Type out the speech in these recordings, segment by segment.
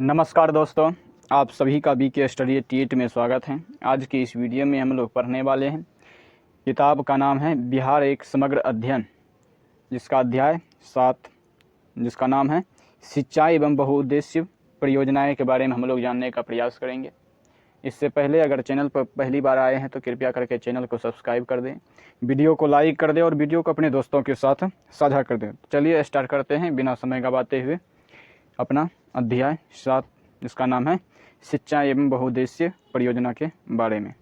नमस्कार दोस्तों, आप सभी का BK स्टडी टीट में स्वागत है। आज की इस वीडियो में हम लोग पढ़ने वाले हैं। किताब का नाम है बिहार एक समग्र अध्ययन, जिसका अध्याय 7 जिसका नाम है सिंचाई एवं बहुउद्देश्य परियोजनाएं के बारे में हम लोग जानने का प्रयास करेंगे। इससे पहले अगर चैनल पर पहली बार आए हैं तो कृपया करके चैनल को सब्सक्राइब कर दें, वीडियो को लाइक कर दें और वीडियो को अपने दोस्तों के साथ साझा कर दें। चलिए स्टार्ट करते हैं बिना समय गंवाते हुए अपना अध्याय 7, जिसका नाम है सिंचाई एवं बहुउद्देश्य परियोजना के बारे में।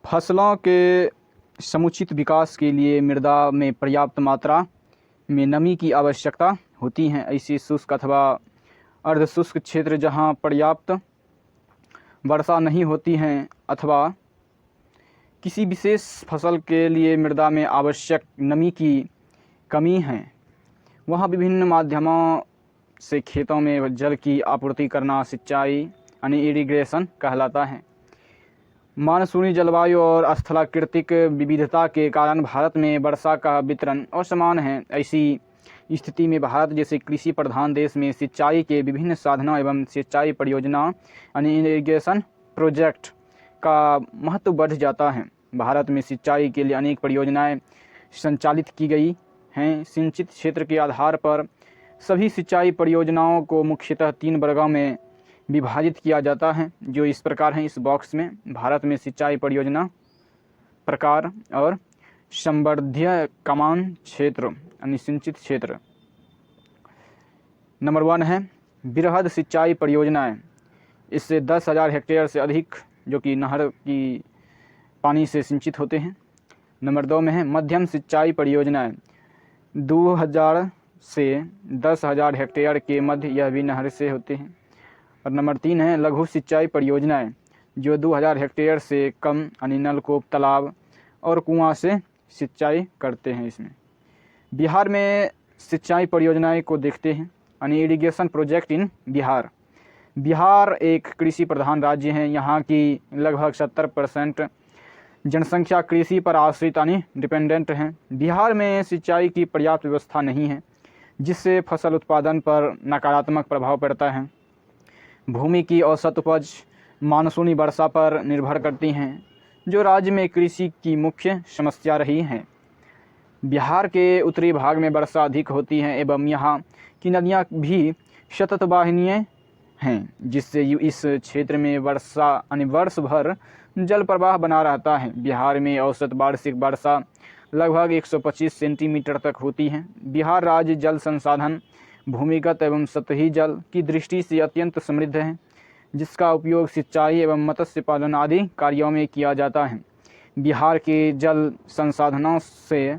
फसलों के समुचित विकास के लिए मृदा में पर्याप्त मात्रा में नमी की आवश्यकता होती है। ऐसी शुष्क अथवा अर्धशुष्क क्षेत्र जहां पर्याप्त वर्षा नहीं होती है अथवा किसी विशेष फसल के लिए मृदा में आवश्यक नमी की कमी है, वहाँ विभिन्न माध्यमों से खेतों में जल की आपूर्ति करना सिंचाई यानी इरिगेशन कहलाता है। मानसूनी जलवायु और स्थलाकृतिक विविधता के कारण भारत में वर्षा का वितरण असमान है। ऐसी स्थिति में भारत जैसे कृषि प्रधान देश में सिंचाई के विभिन्न साधनों एवं सिंचाई परियोजना यानी इरिगेशन प्रोजेक्ट का महत्व बढ़ जाता है। भारत में सिंचाई के लिए अनेक परियोजनाएं संचालित की गई हैं। सिंचित क्षेत्र के आधार पर सभी सिंचाई परियोजनाओं को मुख्यतः 3 वर्गों में विभाजित किया जाता है, जो इस प्रकार हैं इस बॉक्स में। भारत में सिंचाई परियोजना प्रकार और संवर्धीय कमान क्षेत्र यानी सिंचित क्षेत्र। नंबर 1 है वृहद सिंचाई परियोजनाएं। इससे 10,000 हेक्टेयर से अधिक जो कि नहर की पानी से सिंचित होते हैं। नंबर 2 में है मध्यम सिंचाई परियोजनाएं। 2,000 से 10,000 हेक्टेयर के मध्य यह भी नहर से होते हैं। और नंबर 3 है लघु सिंचाई परियोजनाएं, जो 2,000 हेक्टेयर से कम यानी नलकूप, तालाब और कुआं से सिंचाई करते हैं। इसमें बिहार में सिंचाई परियोजनाएं को देखते हैं यानी irrigation project in Bihar. Bihar एक कृषि प्रधान राज्य है। यहाँ की लगभग 70% जनसंख्या कृषि पर आश्रित यानी डिपेंडेंट हैं। बिहार में सिंचाई की पर्याप्त व्यवस्था नहीं है, जिससे फसल उत्पादन पर नकारात्मक प्रभाव पड़ता है। भूमि की औसत उपज मानसूनी वर्षा पर निर्भर करती हैं, जो राज्य में कृषि की मुख्य समस्या रही है। बिहार के उत्तरी भाग में वर्षा अधिक होती है एवं यहाँ की नदियाँ भी सतत वाहिनीय हैं, जिससे इस क्षेत्र में वर्ष भर जल प्रवाह बना रहता है। बिहार में औसत वार्षिक वर्षा लगभग 125 सेंटीमीटर तक होती है। बिहार राज्य जल संसाधन, भूमिगत एवं सतही जल की दृष्टि से अत्यंत समृद्ध है, जिसका उपयोग सिंचाई एवं मत्स्य पालन आदि कार्यों में किया जाता है। बिहार के जल संसाधनों से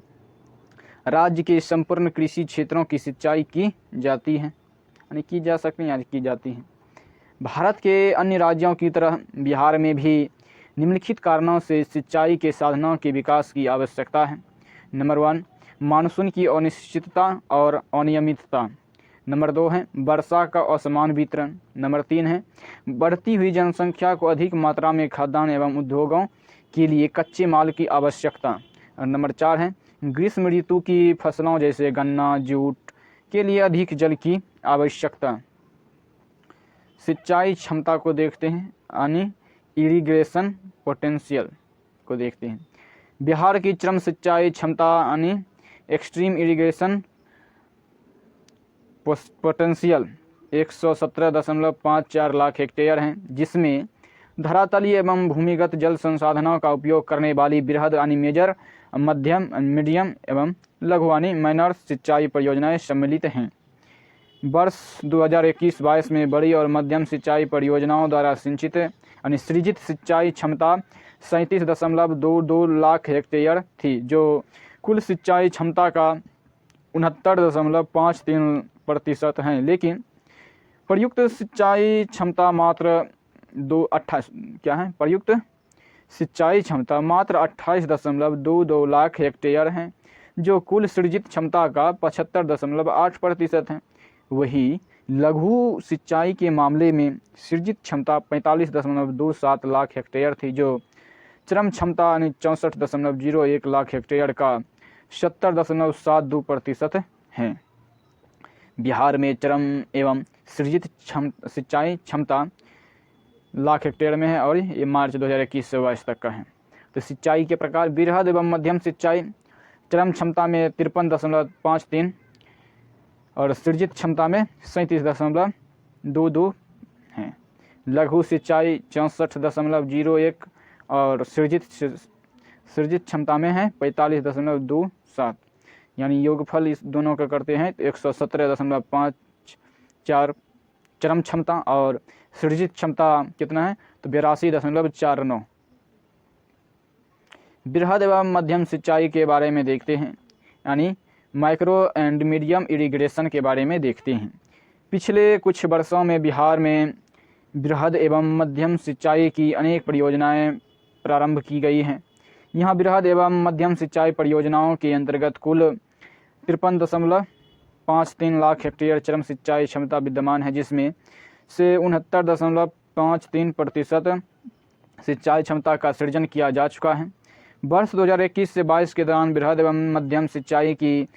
राज्य के संपूर्ण कृषि क्षेत्रों की सिंचाई की जाती है यानी की जा सकती है या की जाती है। भारत के अन्य राज्यों की तरह बिहार में भी निम्नलिखित कारणों से सिंचाई के साधनों के विकास की आवश्यकता है। नंबर 1 मानसून की अनिश्चितता और अनियमितता। नंबर 2 है वर्षा का असमान वितरण। नंबर 3 है बढ़ती हुई जनसंख्या को अधिक मात्रा में खाद्यान्न एवं उद्योगों के लिए कच्चे माल की आवश्यकता। और नंबर 4 है ग्रीष्म ऋतु की फसलों जैसे गन्ना, जूट के लिए अधिक जल की आवश्यकता। सिंचाई क्षमता को देखते हैं यानी इरिगेशन पोटेंशियल को देखते हैं। बिहार की चरम सिंचाई क्षमता यानी extreme irrigation potential 117.54 lakh hectare हैं, जिसमें धरातलीय एवं भूमिगत जल संसाधनों का उपयोग करने वाली बृहद यानी मेजर, मध्यम, मीडियम एवं लघु यानी माइनर सिंचाई परियोजनाएं सम्मिलित हैं। वर्ष 2021-22 में बड़ी और मध्यम सिंचाई परियोजनाओं द्वारा सिंचित यानी सृजित सिंचाई क्षमता 37.22 लाख हेक्टेयर थी, जो कुल सिंचाई क्षमता का 69.53% है। लेकिन प्रयुक्त सिंचाई क्षमता मात्र 28.22 लाख हेक्टेयर है, जो कुल सृजित क्षमता का 75.8% है। वही लघु सिंचाई के मामले में सृजित क्षमता 45.27 लाख हेक्टेयर थी, जो चरम क्षमता यानी 64.01 लाख हेक्टेयर का 70.72% है। बिहार में चरम एवं सृजित सिंचाई क्षमता लाख हेक्टेयर में है और ये मार्च 2021 से 22 तक का है। तो सिंचाई के प्रकार वृहद एवं मध्यम सिंचाई चरम क्षमता में 53.53 और सृजित क्षमता में 37.22 हैं। लघु सिंचाई 64.01 और सृजित क्षमता में है 45.27, यानी योगफल इस दोनों का करते हैं 117.54 चरम क्षमता और सृजित क्षमता कितना है तो 82.49। वृहद एवं मध्यम सिंचाई के बारे में देखते हैं, यानी माइक्रो एंड मीडियम इरिगेशन के बारे में देखते हैं। पिछले कुछ वर्षों में बिहार में वृहद एवं मध्यम सिंचाई की अनेक परियोजनाएं प्रारंभ की गई हैं। यहाँ वृहद एवं मध्यम सिंचाई परियोजनाओं के अंतर्गत कुल 53.53 लाख हेक्टेयर चरम सिंचाई क्षमता विद्यमान है, जिसमें से 69.53% सिंचाई क्षमता का सृजन किया जा चुका है। वर्ष 2021 से 22 के दौरान वृहद एवं मध्यम सिंचाई की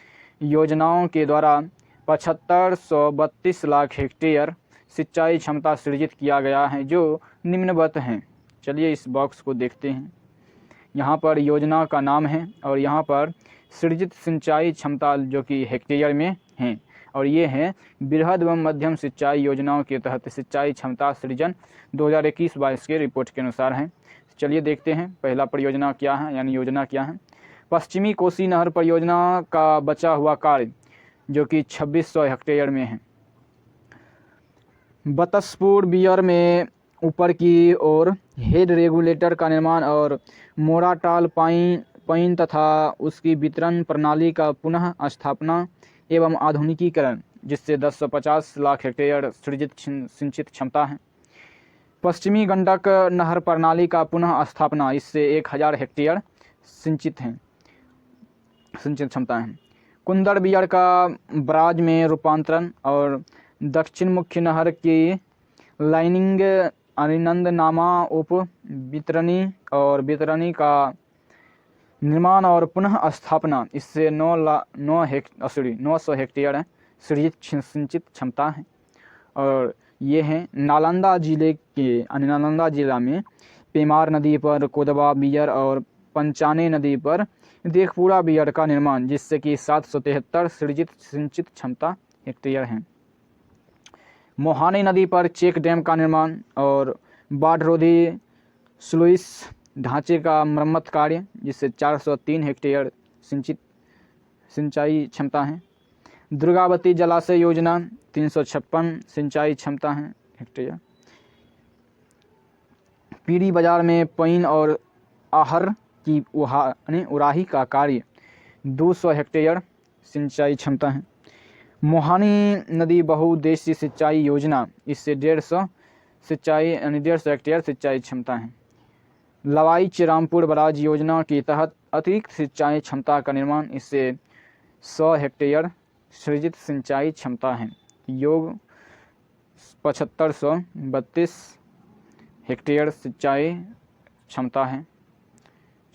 योजनाओं के द्वारा 7532 लाख हेक्टेयर सिंचाई क्षमता सृजित किया गया है, जो निम्नवत हैं। चलिए इस बॉक्स को देखते हैं। यहाँ पर योजना का नाम है और यहाँ पर सृजित सिंचाई क्षमता जो कि हेक्टेयर में हैं, और ये हैं वृहद एवं मध्यम सिंचाई योजनाओं के तहत सिंचाई क्षमता सृजन 2021-22 के रिपोर्ट के अनुसार हैं। चलिए देखते हैं पहला परियोजना क्या है, यानी योजना क्या है। पश्चिमी कोसी नहर परियोजना का बचा हुआ कार्य जो कि 2600 हेक्टेयर में है। बतसपुर बियर में ऊपर की ओर हेड रेगुलेटर का निर्माण और मोराटाल पाइन तथा उसकी वितरण प्रणाली का पुनः स्थापना एवं आधुनिकीकरण, जिससे 1050 लाख हेक्टेयर सृजित सिंचित क्षमता है। पश्चिमी गंडक नहर प्रणाली का पुनः स्थापना, इससे 1000 हेक्टेयर सिंचित क्षमता है। कुंदड़ बियर का बराज में रूपांतरण और दक्षिण मुख्य नहर की लाइनिंग अरिनंद नामा उप वितरणी का निर्माण और पुनः स्थापना, इससे 900 हेक्टेयर सृजित सिंचित क्षमता है। और ये हैं नालंदा जिला में पेमार नदी पर कोदबा बियर और पंचाने नदी पर देखपुरा बियर का निर्माण, जिससे कि 773 सृजित सिंचित क्षमता हेक्टेयर हैं। मोहानी नदी पर चेक डैम का निर्माण और बाढ़रोधी स्लुइस ढांचे का मरम्मत कार्य, जिससे 403 हेक्टेयर सिंचाई क्षमता है। दुर्गावती जलाशय योजना 356 सिंचाई क्षमता है हेक्टेयर। पीरी बाजार में पईन और आहर की उराही का कार्य 200 हेक्टेयर सिंचाई क्षमता है। मोहानी नदी बहुउद्देशीय सिंचाई योजना, इससे 150 हेक्टेयर सिंचाई क्षमता है। लवाई चिरामपुर बराज योजना के तहत अतिरिक्त सिंचाई क्षमता का निर्माण, इससे 100 हेक्टेयर सृजित सिंचाई क्षमता है। योग 7532 हेक्टेयर सिंचाई क्षमता है।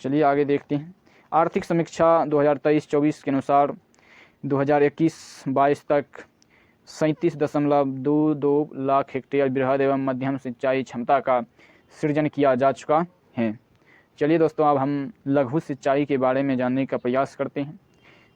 चलिए आगे देखते हैं। आर्थिक समीक्षा 2023-24 के अनुसार 2021-22 तक 37.22 लाख हेक्टेयर वृहद एवं मध्यम सिंचाई क्षमता का सृजन किया जा चुका है। चलिए दोस्तों, अब हम लघु सिंचाई के बारे में जानने का प्रयास करते हैं,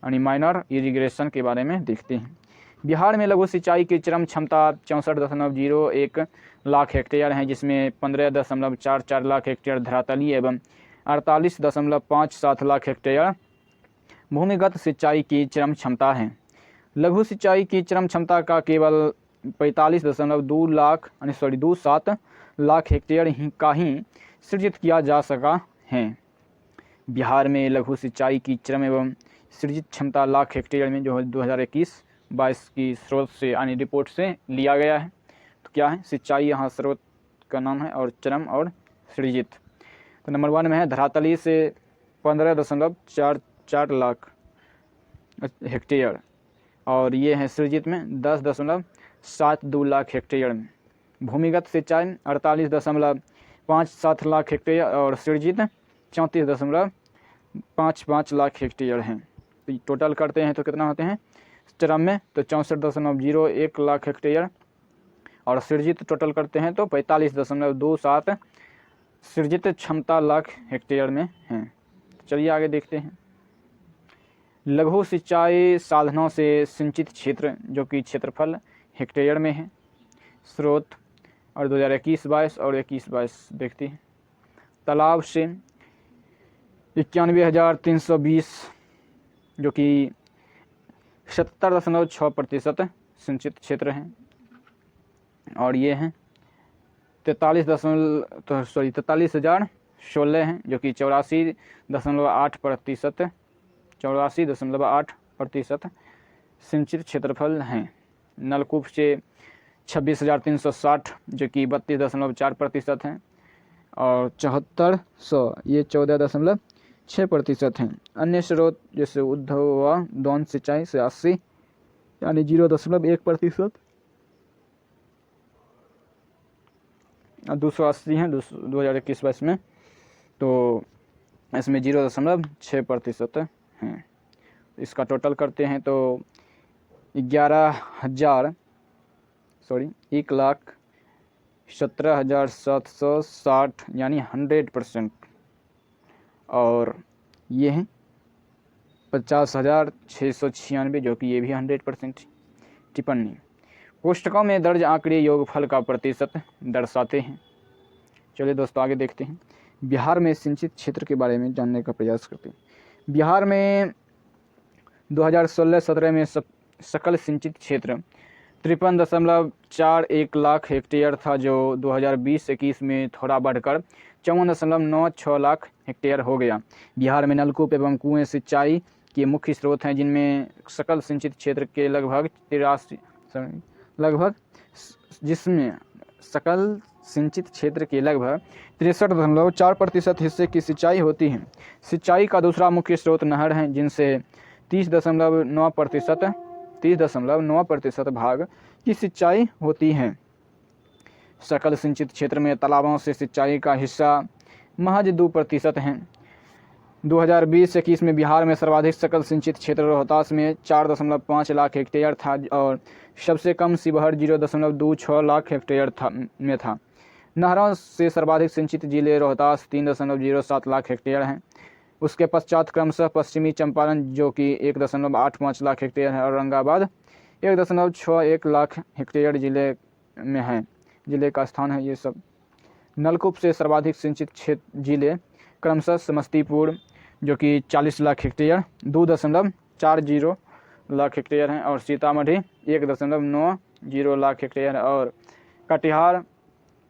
यानी माइनर इरिगेशन के बारे में देखते हैं। बिहार में लघु सिंचाई की चरम क्षमता 64.01 लाख हेक्टेयर है, जिसमें 15.44 लाख हेक्टेयर धरातलीय एवं 48.57 लाख हेक्टेयर भूमिगत सिंचाई की चरम क्षमता है। लघु सिंचाई की चरम क्षमता का केवल 45.27 लाख हेक्टेयर का ही सृजित किया जा सका है। बिहार में लघु सिंचाई की चरम एवं सृजित क्षमता लाख हेक्टेयर में जो 2021-22 की स्रोत से यानी रिपोर्ट से लिया गया है। तो क्या है सिंचाई, यहाँ स्रोत का नाम है, और चरम और सृजित। तो नंबर 1 में है धरातली से 15.44 लाख हेक्टेयर, और ये है सृजित में 10.72 लाख हेक्टेयर में। भूमिगत सिंचाई 48.57 लाख हेक्टेयर और सृजित 34.55 लाख हेक्टेयर हैं। तो टोटल करते हैं तो कितना होते हैं टर्म में तो 64.01 लाख हेक्टेयर, और सृजित टोटल करते हैं तो 45.27 सृजित क्षमता लाख हेक्टेयर में हैं। चलिए आगे देखते हैं। लघु सिंचाई साधनों से सिंचित क्षेत्र जो कि क्षेत्रफल हेक्टेयर में है। स्रोत और 2021-22 और 21-22 देखते हैं। तालाब से 91,320 जो कि 70.6% सिंचित क्षेत्र हैं, और ये हैं 43,016 हैं जो कि 84.8% सिंचित क्षेत्रफल हैं। नलकूप से 26,360 जो कि 32.4% हैं, और 7400 ये 14.6% हैं। अन्य स्रोत जैसे उद्धव व दौन सिंचाई से 80 यानी 0.1%, 280 हैं 2021-22 में, तो इसमें 0.6% हैं। इसका टोटल करते हैं तो 1,17,760 यानी 100%, और ये हैं 50,696 जो कि ये भी 100% टिप्पणी कोष्ठकों में दर्ज आंकड़े योगफल का प्रतिशत दर्शाते हैं। चलिए दोस्तों आगे देखते हैं। बिहार में सिंचित क्षेत्र के बारे में जानने का प्रयास करते हैं। बिहार में 2016-17 में सकल सिंचित क्षेत्र 53.41 लाख हेक्टेयर था, जो 2020-21 में थोड़ा बढ़कर 54.96 लाख हेक्टेयर हो गया। बिहार में नलकूप एवं कुएं सिंचाई के मुख्य स्रोत हैं, जिनमें सकल सिंचित क्षेत्र के जिसमें सकल सिंचित क्षेत्र के लगभग 63.4% हिस्से की सिंचाई होती है। सिंचाई का दूसरा मुख्य स्रोत नहर हैं, जिनसे 30.9% भाग की सिंचाई होती है। सकल सिंचित क्षेत्र में तालाबों से सिंचाई का हिस्सा महज 2% हैं। 2020-21 में बिहार में सर्वाधिक सकल सिंचित क्षेत्र रोहतास में 4.5 लाख हेक्टेयर था, और सबसे कम शिवहर 0.26 लाख हेक्टेयर में था। नहरों से सर्वाधिक सिंचित जिले रोहतास 3.07 लाख हेक्टेयर हैं। उसके पश्चात क्रमशः पश्चिमी चंपारण जो कि 1.85 लाख हेक्टेयर है, और औरंगाबाद 1.61 लाख हेक्टेयर जिले में है, जिले का स्थान है ये सब। नलकूप से सर्वाधिक सिंचित क्षेत्र जिले क्रमशः समस्तीपुर जो कि 40 लाख हेक्टेयर 2.40 लाख हेक्टेयर हैं, और सीतामढ़ी 1.90 लाख हेक्टेयर और कटिहार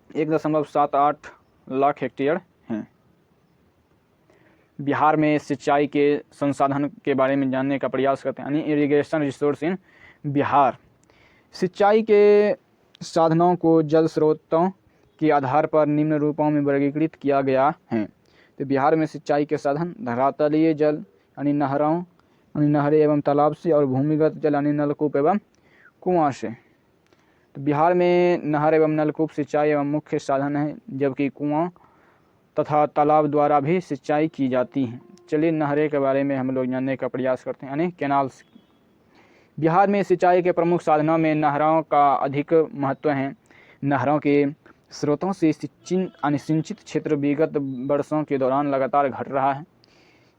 1.78 लाख हेक्टेयर हैं। बिहार में सिंचाई के संसाधन के बारे में जानने का प्रयास करते हैं, यानी इरिगेशन रिसोर्स इन बिहार। सिंचाई के साधनों को जल स्रोतों के आधार पर निम्न रूपों में वर्गीकृत किया गया है। तो बिहार में सिंचाई के साधन धरातलीय जल यानी नहरें एवं तालाब से, और भूमिगत जल यानी नलकूप एवं कुआं से। तो बिहार में नहर एवं नलकूप सिंचाई एवं मुख्य साधन है, जबकि कुआं तथा तालाब द्वारा भी सिंचाई की जाती है। चलिए नहरें के बारे में हम लोग जानने का प्रयास करते हैं, यानी कैनाल्स। बिहार में सिंचाई के प्रमुख साधनों में नहरों का अधिक महत्व है। नहरों के स्रोतों से सिंचित क्षेत्र विगत वर्षों के दौरान लगातार घट रहा है।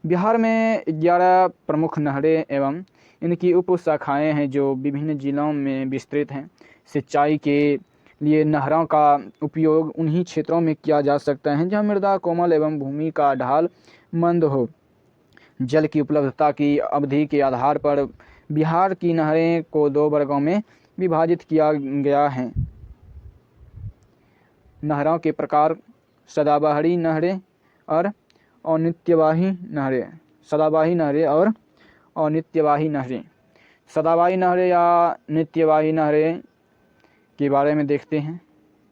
बिहार में 11 प्रमुख नहरें एवं इनकी उप शाखाएँ हैं, जो विभिन्न जिलों में विस्तृत हैं। सिंचाई के लिए नहरों का उपयोग उन्हीं क्षेत्रों में किया जा सकता है जहाँ मृदा कोमल एवं भूमि का ढाल मंद हो। जल की उपलब्धता की अवधि के आधार पर बिहार की नहरें को 2 वर्गों में विभाजित किया गया है। नहरों के प्रकार: सदाबहारी नहरें और अनित्यवाही नहरें। सदाबहारी नहरें और अनित्यवाही नहरें। सदाबहारी नहरें या नित्यवाही नहरें के बारे में देखते हैं,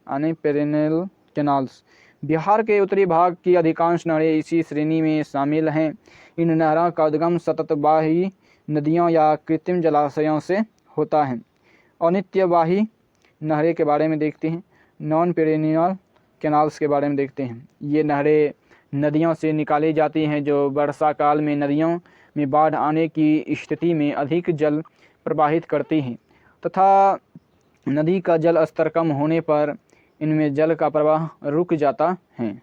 यानी पेरेनियल कैनाल्स। बिहार के उत्तरी भाग की अधिकांश नहरें इसी श्रेणी में शामिल हैं। इन नहरों का उद्गम सततवाही नदियों या कृत्रिम जलाशयों से होता है। अनित्यवाही नहरें के बारे में देखते हैं, नॉन पेरेनियल कैनाल्स के बारे में देखते हैं। ये नहरें नदियों से निकाली जाती हैं, जो वर्षा काल में नदियों में बाढ़ आने की स्थिति में अधिक जल प्रवाहित करती हैं तथा नदी का जल स्तर कम होने पर इनमें जल का प्रवाह रुक जाता है।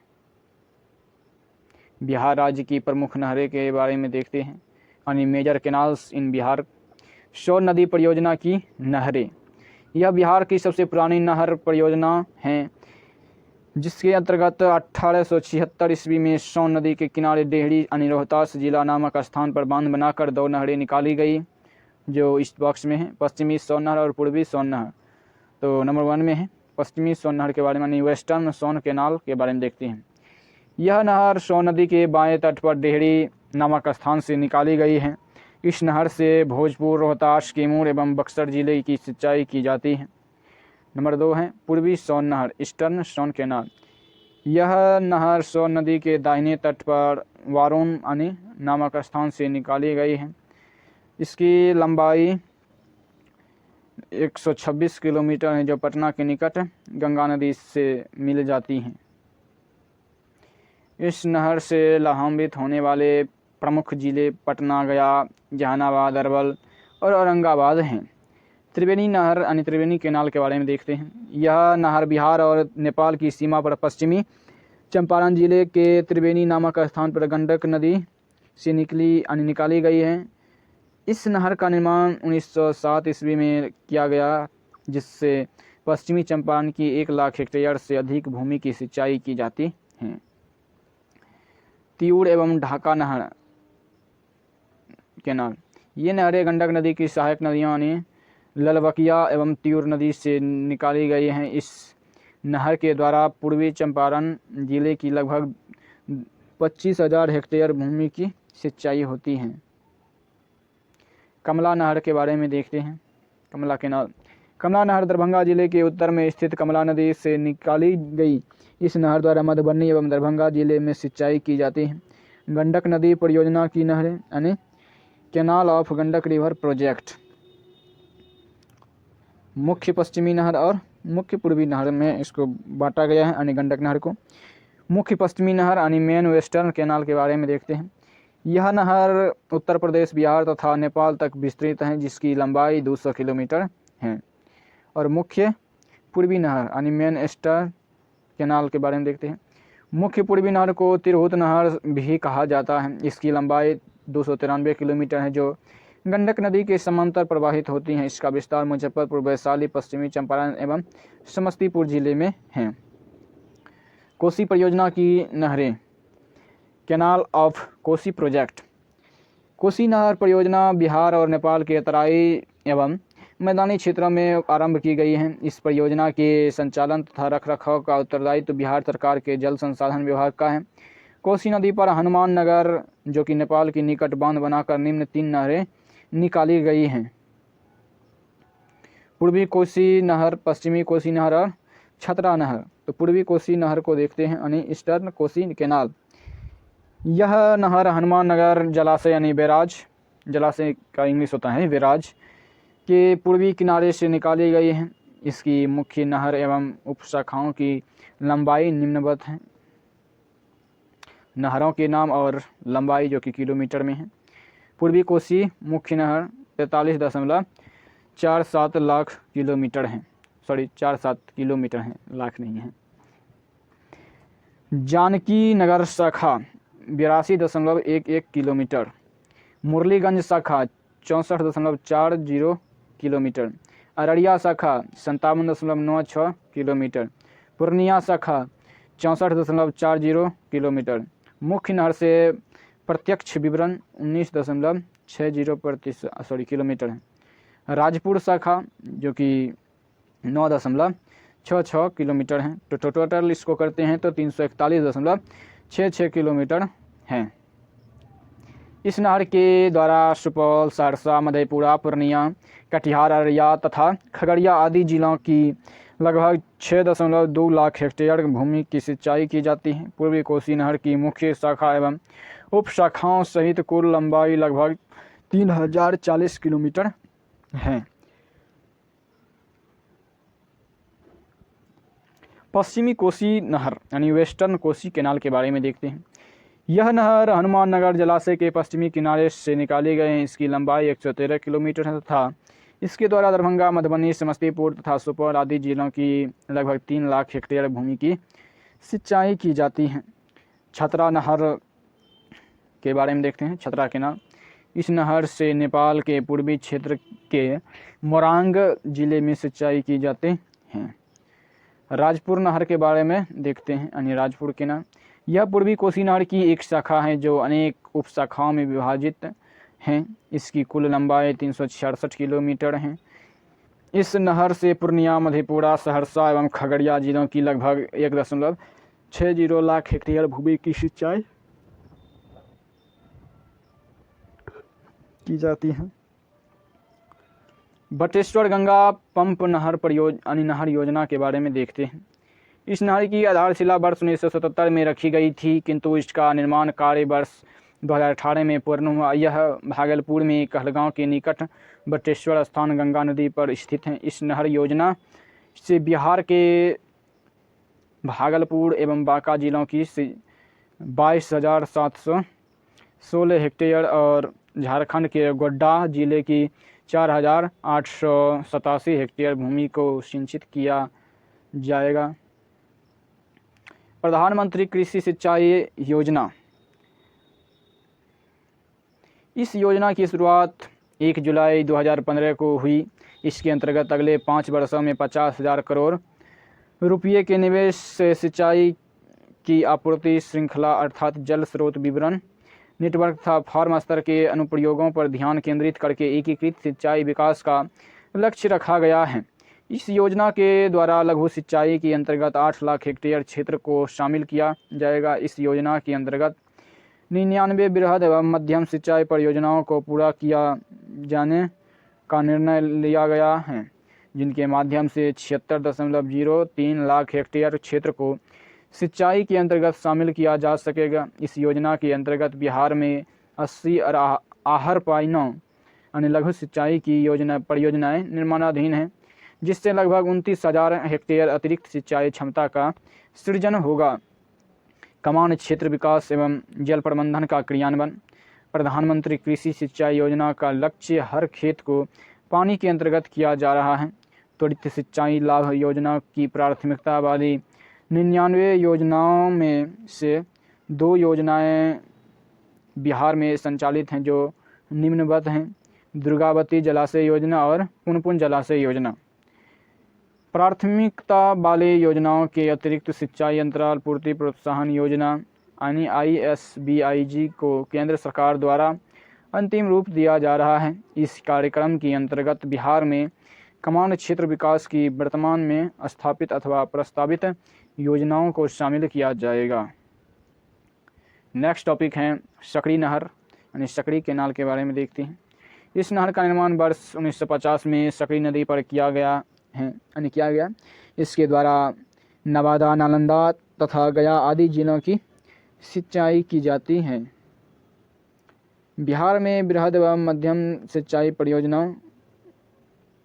बिहार राज्य की प्रमुख नहरें के बारे में देखते हैं, यानी मेजर कैनाल्स इन बिहार। शोर नदी परियोजना की नहरें, यह बिहार की सबसे पुरानी नहर परियोजना है, जिसके अंतर्गत 1876 ईस्वी में सोन नदी के किनारे डेहरी यानी रोहतास जिला नामक स्थान पर बांध बनाकर 2 नहरें निकाली गई, जो इस बॉक्स में है, पश्चिमी सोन नहर और पूर्वी सोन नहर। तो नंबर 1 में है पश्चिमी सोन नहर के बारे में, यानी वेस्टर्न सोन कैनाल के बारे में देखते हैं। यह नहर सोन नदी के बाएं तट पर डेहरी नामक स्थान से निकाली गई है। इस नहर से भोजपुर, रोहतास, कैमूर एवं बक्सर जिले की सिंचाई की जाती है। नंबर 2 है पूर्वी सोन नहर, ईस्टर्न सोन कैनाल। यह नहर सोन नदी के दाहिने तट पर वारुण यानी नामक स्थान से निकाली गई है। इसकी लंबाई 126 किलोमीटर है, जो पटना के निकट गंगा नदी से मिल जाती हैं। इस नहर से लाभान्वित होने वाले प्रमुख जिले पटना, गया, जहानाबाद, अरवल और औरंगाबाद हैं। त्रिवेणी नहर यानी त्रिवेणी कैनाल के बारे में देखते हैं। यह नहर बिहार और नेपाल की सीमा पर पश्चिमी चंपारण जिले के त्रिवेणी नामक स्थान पर गंडक नदी से निकाली गई है। इस नहर का निर्माण 1907 ईस्वी में किया गया, जिससे पश्चिमी चंपारण की 1 लाख हेक्टेयर से अधिक भूमि की सिंचाई की जाती है। तिऊर एवं ढाका नहर कैनाल, ये नहरें गंडक नदी की सहायक नदियों यानी ललबकिया एवं तिऊर नदी से निकाली गई हैं। इस नहर के द्वारा पूर्वी चंपारण जिले की लगभग 25,000 हेक्टेयर भूमि की सिंचाई होती है। कमला नहर के बारे में देखते हैं। कमला कैनाल, कमला नहर दरभंगा जिले के उत्तर में स्थित कमला नदी से निकाली गई। इस नहर द्वारा मधुबनी एवं दरभंगा जिले में सिंचाई की जाती है। गंडक नदी परियोजना की नहरें यानी canal of Gandak river project, मुख्य पश्चिमी नहर और मुख्य पूर्वी नहर में इसको बांटा गया है, यानी गंडक नहर को। मुख्य पश्चिमी नहर यानी मेन वेस्टर्न कैनाल के बारे में देखते हैं। यह नहर उत्तर प्रदेश, बिहार तथा नेपाल तक विस्तृत है, जिसकी लंबाई 200 किलोमीटर है। और मुख्य पूर्वी नहर यानी मेन ईस्टर्न कैनाल के बारे में देखते हैं। मुख्य पूर्वी नहर को तिरहुत नहर भी कहा जाता है। इसकी लंबाई 293 किलोमीटर है, जो गंडक नदी के समांतर प्रवाहित होती हैं। इसका विस्तार मुजफ्फरपुर, वैशाली, पश्चिमी चंपारण एवं समस्तीपुर जिले में है। कोसी परियोजना की नहरें, canal of Kosi project. Kosi नहर परियोजना बिहार और नेपाल के तराई एवं मैदानी क्षेत्रों में आरंभ की गई है। इस परियोजना के संचालन तथा रखरखाव का उत्तरदायित्व बिहार सरकार के जल संसाधन विभाग का है। कोसी नदी पर हनुमान नगर, जो कि नेपाल की निकट, बांध बनाकर निम्न 3 नहरें निकाली गई हैं: पूर्वी कोसी नहर, पश्चिमी कोसी नहर और छतरा नहर। तो पूर्वी कोसी नहर को देखते हैं, यानी ईस्टर्न कोसी कैनाल। यह नहर हनुमान नगर जलाशय यानी बैराज, जलाशय का इंग्लिश होता है बैराज, के पूर्वी किनारे से निकाली गई है। इसकी मुख्य नहर एवं उपशाखाओं की लंबाई निम्नवत है। नहरों के नाम और लंबाई जो कि किलोमीटर में है। पूर्वी कोसी मुख्य नहर 43.47 लाख किलोमीटर है, 47 किलोमीटर है, लाख नहीं है। जानकी नगर शाखा 82.11 किलोमीटर। मुरलीगंज शाखा 64.40 किलोमीटर। अररिया शाखा 57.96 किलोमीटर। पूर्णिया शाखा 64.40 किलोमीटर। मुख्य नहर से प्रत्यक्ष विवरण 19.60 किलोमीटर है। राजपुर शाखा जो कि 9.66 किलोमीटर है। तो टोटल इसको करते हैं तो 341.66 किलोमीटर है। इस नहर के द्वारा सुपौल, सहरसा, मधेपुरा, पूर्णिया, कटिहार, अररिया तथा खगड़िया आदि जिलों की लगभग 6.2 लाख हेक्टेयर भूमि की सिंचाई की जाती है। पूर्वी कोसी नहर की मुख्य शाखा एवं उप शाखाओं सहित कुल लंबाई लगभग 3040 किलोमीटर है। पश्चिमी कोसी नहर यानी वेस्टर्न कोसी कैनाल के बारे में देखते हैं। यह नहर हनुमान नगर जलाशय के पश्चिमी किनारे से निकाली गई है। इसकी लंबाई 113 किलोमीटर है तथा इसके द्वारा दरभंगा, मधुबनी, समस्तीपुर तथा सुपौल आदि जिलों की लगभग 3 लाख हेक्टेयर भूमि की सिंचाई की जाती है। छतरा नहर के बारे में देखते हैं। छतरा के नाम, इस नहर से नेपाल के पूर्वी क्षेत्र के मोरंग जिले में सिंचाई की जाती है। राजपुर नहर के बारे में देखते हैं। यानी राजपुर के नाम, यह पूर्वी कोसी नहर की एक शाखा है जो अनेक उपशाखाओं में विभाजित हैं। इसकी कुल लंबाई 366 किलोमीटर है। इस नहर से पूर्णिया, मधेपुरा, सहरसा एवं खगड़िया जिलों की लगभग 1.60 लाख हेक्टेयर भूमि की सिंचाई की जाती है। बटेश्वर गंगा पंप नहर योजना के बारे में देखते हैं। इस नहर की आधारशिला वर्ष 1977 में रखी गई थी, किंतु इसका निर्माण कार्य वर्ष 2018 में पूर्ण हुआ। यह भागलपुर में कहलगांव के निकट बटेश्वर स्थान गंगा नदी पर स्थित है। इस नहर योजना से बिहार के भागलपुर एवं बांका जिलों की 22,716 हेक्टेयर और झारखंड के गोड्डा जिले की 4,887 हेक्टेयर भूमि को सिंचित किया जाएगा। प्रधानमंत्री कृषि सिंचाई योजना, इस योजना की शुरुआत 1 जुलाई 2015 को हुई। इसके अंतर्गत अगले 5 वर्षों में 50,000 करोड़ रुपये के निवेश से सिंचाई की आपूर्ति श्रृंखला अर्थात जल स्रोत विवरण, नेटवर्क तथा फार्म स्तर के अनुप्रयोगों पर ध्यान केंद्रित करके एकीकृत सिंचाई विकास का लक्ष्य रखा गया है। इस योजना के द्वारा लघु सिंचाई के अंतर्गत 8 लाख हेक्टेयर क्षेत्र को शामिल किया जाएगा। इस योजना के अंतर्गत 99 बृहद एवं मध्यम सिंचाई परियोजनाओं को पूरा किया जाने का निर्णय लिया गया है, जिनके माध्यम से 76.03 लाख हेक्टेयर क्षेत्र को सिंचाई के अंतर्गत शामिल किया जा सकेगा। इस योजना के अंतर्गत बिहार में 80 आहर पाइनों यानी लघु सिंचाई की परियोजनाएं निर्माणाधीन हैं, जिससे लगभग 29,000 हेक्टेयर अतिरिक्त सिंचाई क्षमता का सृजन होगा। कमान क्षेत्र विकास एवं जल प्रबंधन का क्रियान्वयन, प्रधानमंत्री कृषि सिंचाई योजना का लक्ष्य हर खेत को पानी के अंतर्गत किया जा रहा है। त्वरित सिंचाई लाभ योजना की प्राथमिकता वाली 99 योजनाओं में से 2 योजनाएं बिहार में संचालित हैं जो निम्नवत हैं: दुर्गावती जलाशय योजना और पुनपुन जलाशय योजना। प्राथमिकता वाले योजनाओं के अतिरिक्त सिंचाई अंतराल पूर्ति प्रोत्साहन योजना यानी ISBIG को केंद्र सरकार द्वारा अंतिम रूप दिया जा रहा है। इस कार्यक्रम के अंतर्गत बिहार में कमान क्षेत्र विकास की वर्तमान में स्थापित अथवा प्रस्तावित योजनाओं को शामिल किया जाएगा। नेक्स्ट टॉपिक है सकड़ी नहर यानी सकड़ी कैनाल के बारे में देखते हैं। इस नहर का निर्माण वर्ष 1950 में सकड़ी नदी पर किया गया। इसके द्वारा नवादा, नालंदा तथा गया आदि जिलों की सिंचाई की जाती है। बिहार में बृहद एवं मध्यम सिंचाई परियोजनाओं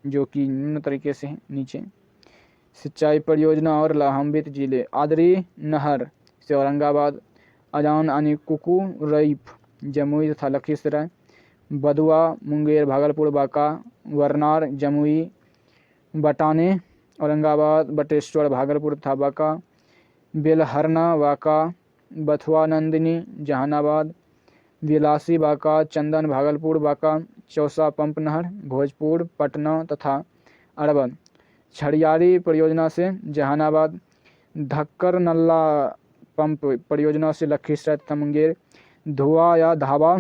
जो कि निम्न तरीके से हैं नीचे। सिंचाई परियोजना और लाभान्वित जिले: आदरी नहर से औरंगाबाद, अजान यानी कुकुरैप जमुई तथा लखीसराय, बदुआ मुंगेर भागलपुर बांका, वरनार जमुई बटाने औरंगाबाद, बटेश्वर भागलपुर तथा बांका, बेलहरना बांका, बथुआ नंदिनी जहानाबाद, विलासी बांका, चंदन भागलपुर बांका, चौसा पंप नहर भोजपुर, पटना तथा अरवल, छड़ियारी परियोजना से जहानाबाद, धक्कर नल्ला पंप परियोजना से लखीसराय तथा मुंगेर, धुआ या धावा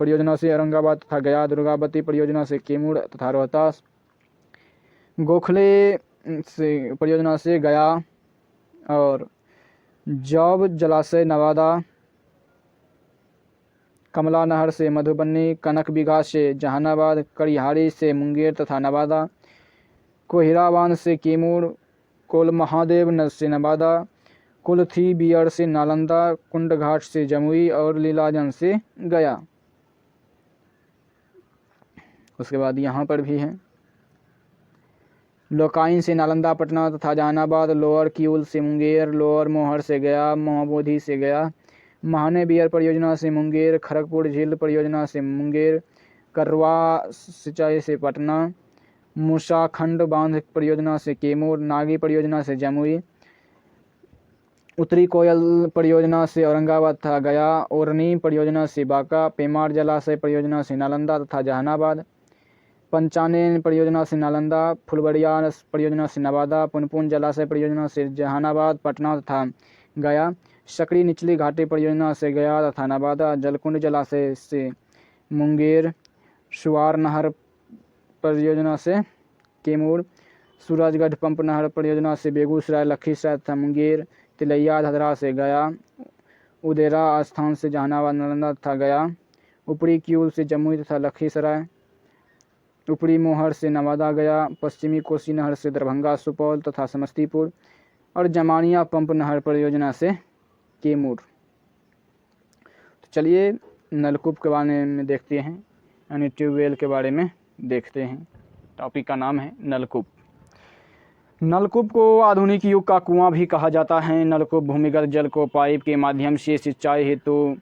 परियोजना से औरंगाबाद तथा गया, दुर्गावती परियोजना से कैमूर तथा रोहतास, गोखले से परियोजना से गया और जौब जलाशय नवादा, कमला नहर से मधुबनी, कनक बिघा से जहानाबाद, कड़िहाड़ी से मुंगेर तथा नवादा, कोहिरा बांध से कैमूर, कोल महादेव से नवादा, कुलथी बियर से नालंदा, कुंड घाट से जमुई और लीलाजन से गया। उसके बाद यहाँ पर भी है लोकाइन से नालंदा, पटना तथा जहानाबाद, लोअर किऊल से मुंगेर, लोअर मोहर से गया, महाबोधि से गया, महाने बियर परियोजना से मुंगेर, खड़गपुर झील परियोजना से मुंगेर, करवा सिंचाई से पटना, मूसाखंड बांध परियोजना से कैमूर, नागी परियोजना से जमुई, उत्तरी कोयल परियोजना से औरंगाबाद तथा गया, ओरनी परियोजना से बांका, पेमार जलाशय परियोजना से नालंदा तथा जहानाबाद, पंचानेन परियोजना से नालंदा, फुलबड़िया परियोजना से नवादा, पुनपुन जलाशय परियोजना से जहानाबाद, पटना तथा गया, सकरी निचली घाटी परियोजना से गया तथा नवादा, जलकुंड जलाशय से मुंगेर, सुवार नहर परियोजना से कैमूर, सूरजगढ़ पंप नहर परियोजना से बेगूसराय, लखीसराय तथा मुंगेर, तिलैया धदरा से गया, उदेरा स्थान से जहानाबाद, नालंदा तथा गया, ऊपरी क्यूल से जमुई तथा लखीसराय, ऊपरी मोहर से नवादा गया, पश्चिमी कोसी नहर से दरभंगा, सुपौल तथा समस्तीपुर, और जमानिया पंप नहर परियोजना से कैमूर। तो चलिए नलकूप के बारे में देखते हैं, यानी ट्यूबवेल के बारे में देखते हैं। टॉपिक का नाम है नलकूप। नलकूप को आधुनिक युग का कुआं भी कहा जाता है। नलकूप भूमिगत जल को पाइप के माध्यम से सिंचाई हेतु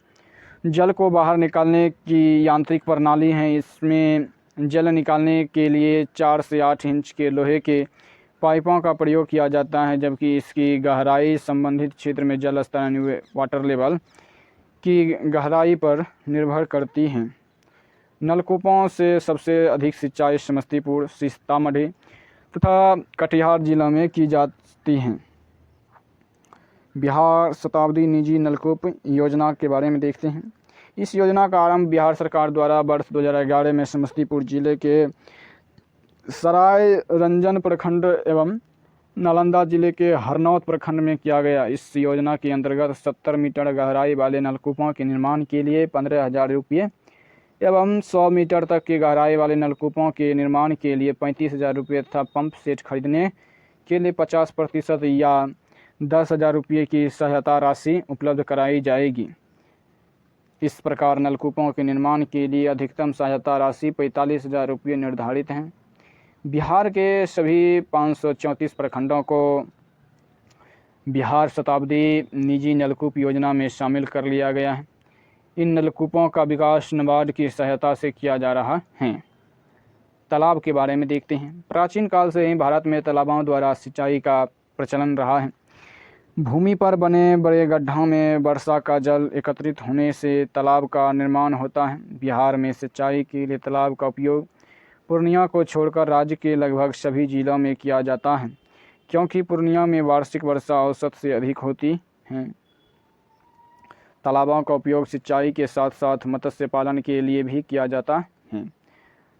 जल को बाहर निकालने की यांत्रिक प्रणाली है। इसमें जल निकालने के लिए 4 से 8 इंच के लोहे के पाइपों का प्रयोग किया जाता है, जबकि इसकी गहराई संबंधित क्षेत्र में जल स्तर यानी वाटर लेवल की गहराई पर निर्भर करती है। नलकूपों से सबसे अधिक सिंचाई समस्तीपुर, सीतामढ़ी तथा कटिहार जिला में की जाती है। बिहार शताब्दी निजी नलकूप योजना के बारे में देखते हैं। इस योजना का आरंभ बिहार सरकार द्वारा वर्ष 2011 में समस्तीपुर जिले के सराय रंजन प्रखंड एवं नालंदा जिले के हरनौत प्रखंड में किया गया। इस योजना के अंतर्गत 70 मीटर गहराई वाले नलकूपों के निर्माण के लिए 15,000 रुपये एवं 100 मीटर तक की गहराई वाले नलकूपों के निर्माण के लिए 35,000 रुपये तथा पंप सेट खरीदने के लिए 50% या 10,000 रुपये की सहायता राशि उपलब्ध कराई जाएगी। इस प्रकार नलकूपों के निर्माण के लिए अधिकतम सहायता राशि 45,000 रुपये निर्धारित हैं। बिहार के सभी 534 प्रखंडों को बिहार शताब्दी निजी नलकूप योजना में शामिल कर लिया गया है। इन नलकूपों का विकास नाबार्ड की सहायता से किया जा रहा है। तालाब के बारे में देखते हैं। प्राचीन काल से ही भारत में तालाबों द्वारा सिंचाई का प्रचलन रहा है। भूमि पर बने बड़े गड्ढों में वर्षा का जल एकत्रित होने से तालाब का निर्माण होता है। बिहार में सिंचाई के लिए तालाब का उपयोग पूर्णिया को छोड़कर राज्य के लगभग सभी जिलों में किया जाता है, क्योंकि पूर्णिया में वार्षिक वर्षा औसत से अधिक होती है। तालाबों का उपयोग सिंचाई के साथ साथ मत्स्य पालन के लिए भी किया जाता है।